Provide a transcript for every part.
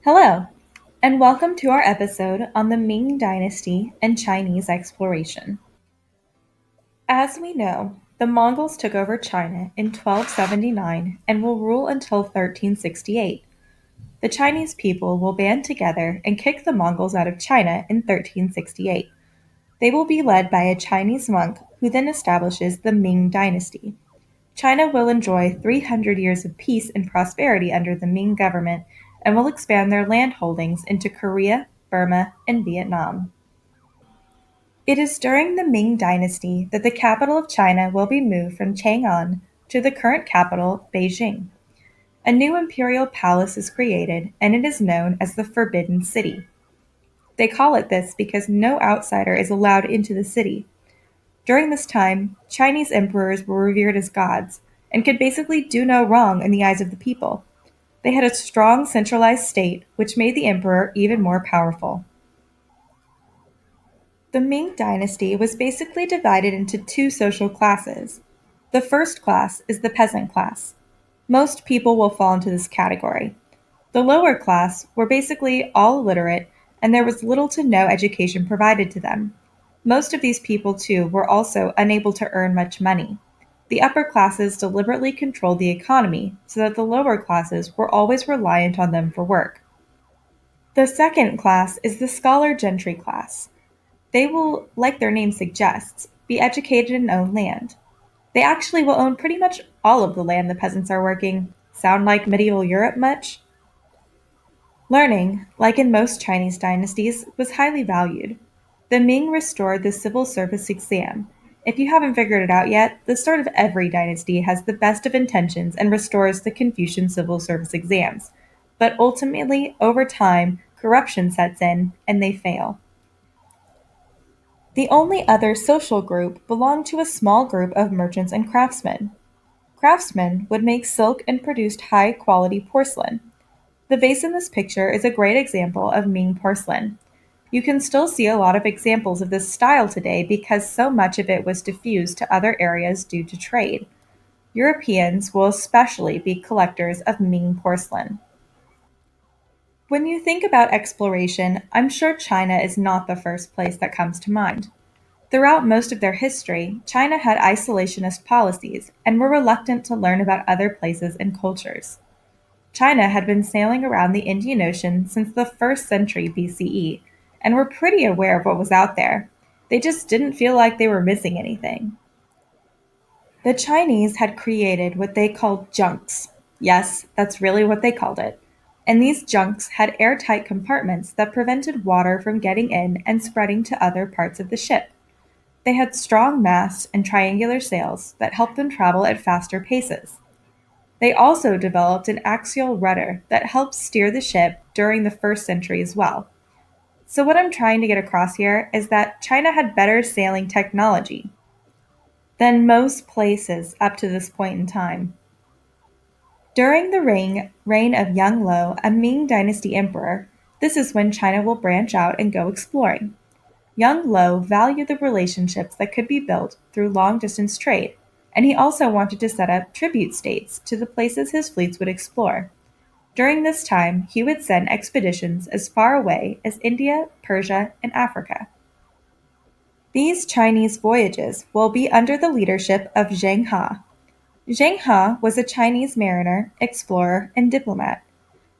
Hello, and welcome to our episode on the Ming Dynasty and Chinese exploration. As we know, the Mongols took over China in 1279 and will rule until 1368. The Chinese people will band together and kick the Mongols out of China in 1368. They will be led by a Chinese monk who then establishes the Ming Dynasty. China will enjoy 300 years of peace and prosperity under the Ming government and will expand their land holdings into Korea, Burma, and Vietnam. It is during the Ming Dynasty that the capital of China will be moved from Chang'an to the current capital, Beijing. A new imperial palace is created, and it is known as the Forbidden City. They call it this because no outsider is allowed into the city. During this time, Chinese emperors were revered as gods and could basically do no wrong in the eyes of the people. They had a strong centralized state, which made the emperor even more powerful. The Ming Dynasty was basically divided into two social classes. The first class is the peasant class. Most people will fall into this category. The lower class were basically all illiterate, and there was little to no education provided to them. Most of these people, too, were also unable to earn much money. The upper classes deliberately controlled the economy so that the lower classes were always reliant on them for work. The second class is the scholar gentry class. They will, like their name suggests, be educated and own land. They actually will own pretty much all of the land the peasants are working. Sound like medieval Europe much? Learning, like in most Chinese dynasties, was highly valued. The Ming restored the civil service exam. If you haven't figured it out yet, the start of every dynasty has the best of intentions and restores the Confucian civil service exams. But ultimately, over time, corruption sets in and they fail. The only other social group belonged to a small group of merchants and craftsmen. Craftsmen would make silk and produced high-quality porcelain. The vase in this picture is a great example of Ming porcelain. You can still see a lot of examples of this style today because so much of it was diffused to other areas due to trade. Europeans will especially be collectors of Ming porcelain. When you think about exploration, I'm sure China is not the first place that comes to mind. Throughout most of their history, China had isolationist policies and were reluctant to learn about other places and cultures. China had been sailing around the Indian Ocean since the 1st century BCE and were pretty aware of what was out there. They just didn't feel like they were missing anything. The Chinese had created what they called junks. Yes, that's really what they called it. And these junks had airtight compartments that prevented water from getting in and spreading to other parts of the ship. They had strong masts and triangular sails that helped them travel at faster paces. They also developed an axial rudder that helped steer the ship during the 1st century as well. So, what I'm trying to get across here is that China had better sailing technology than most places up to this point in time. During the reign of Yang Lo, a Ming Dynasty emperor, this is when China will branch out and go exploring. Young Lo valued the relationships that could be built through long-distance trade, and he also wanted to set up tribute states to the places his fleets would explore. During this time, he would send expeditions as far away as India, Persia, and Africa. These Chinese voyages will be under the leadership of Zheng He. Zheng He was a Chinese mariner, explorer, and diplomat.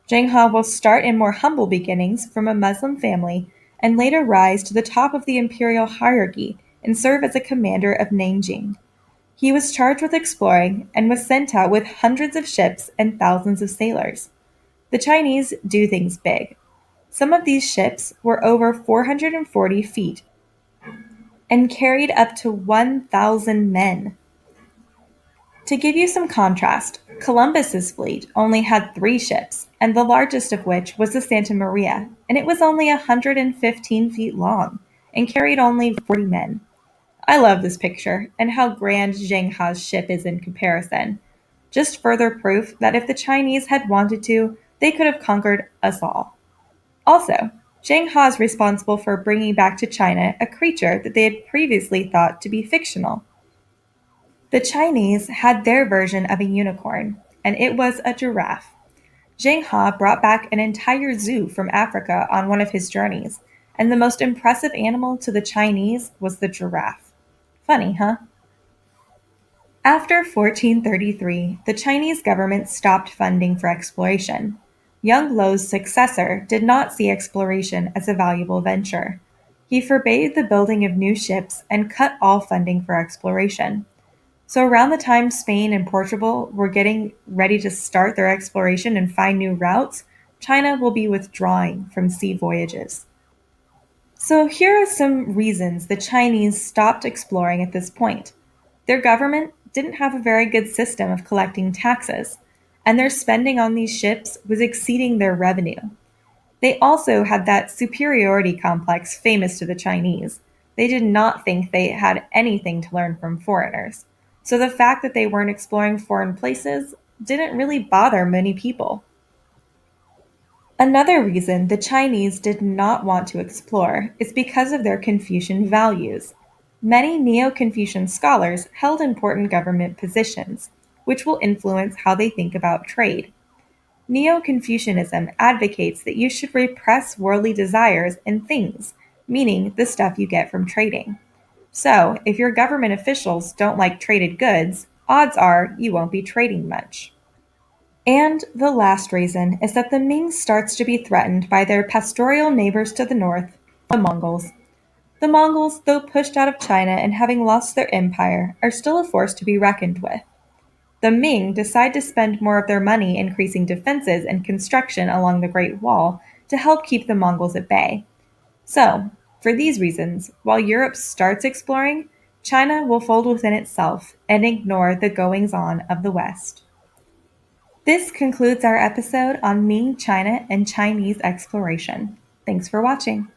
Zheng He will start in more humble beginnings from a Muslim family and later rise to the top of the imperial hierarchy and serve as a commander of Nanjing. He was charged with exploring and was sent out with hundreds of ships and thousands of sailors. The Chinese do things big. Some of these ships were over 440 feet and carried up to 1,000 men. To give you some contrast, Columbus's fleet only had 3 ships, and the largest of which was the Santa Maria, and it was only 115 feet long and carried only 40 men. I love this picture and how grand Zheng He's ship is in comparison. Just further proof that if the Chinese had wanted to, they could have conquered us all. Also, Zheng He is responsible for bringing back to China a creature that they had previously thought to be fictional. The Chinese had their version of a unicorn, and it was a giraffe. Zheng He brought back an entire zoo from Africa on one of his journeys, and the most impressive animal to the Chinese was the giraffe. Funny, huh? After 1433, the Chinese government stopped funding for exploration. Young Lo's successor did not see exploration as a valuable venture. He forbade the building of new ships and cut all funding for exploration. So, around the time Spain and Portugal were getting ready to start their exploration and find new routes, China will be withdrawing from sea voyages. So, here are some reasons the Chinese stopped exploring at this point. Their government didn't have a very good system of collecting taxes, and their spending on these ships was exceeding their revenue. They also had that superiority complex famous to the Chinese. They did not think they had anything to learn from foreigners. So the fact that they weren't exploring foreign places didn't really bother many people. Another reason the Chinese did not want to explore is because of their Confucian values. Many Neo Confucian scholars held important government positions, which will influence how they think about trade. Neo Confucianism advocates that you should repress worldly desires in things, meaning the stuff you get from trading. So, if your government officials don't like traded goods, odds are you won't be trading much. And the last reason is that the Ming starts to be threatened by their pastoral neighbors to the north, the Mongols. The Mongols, though pushed out of China and having lost their empire, are still a force to be reckoned with. The Ming decide to spend more of their money increasing defenses and construction along the Great Wall to help keep the Mongols at bay. So, for these reasons, while Europe starts exploring, China will fold within itself and ignore the goings on of the West. This concludes our episode on Ming China and Chinese exploration. Thanks for watching.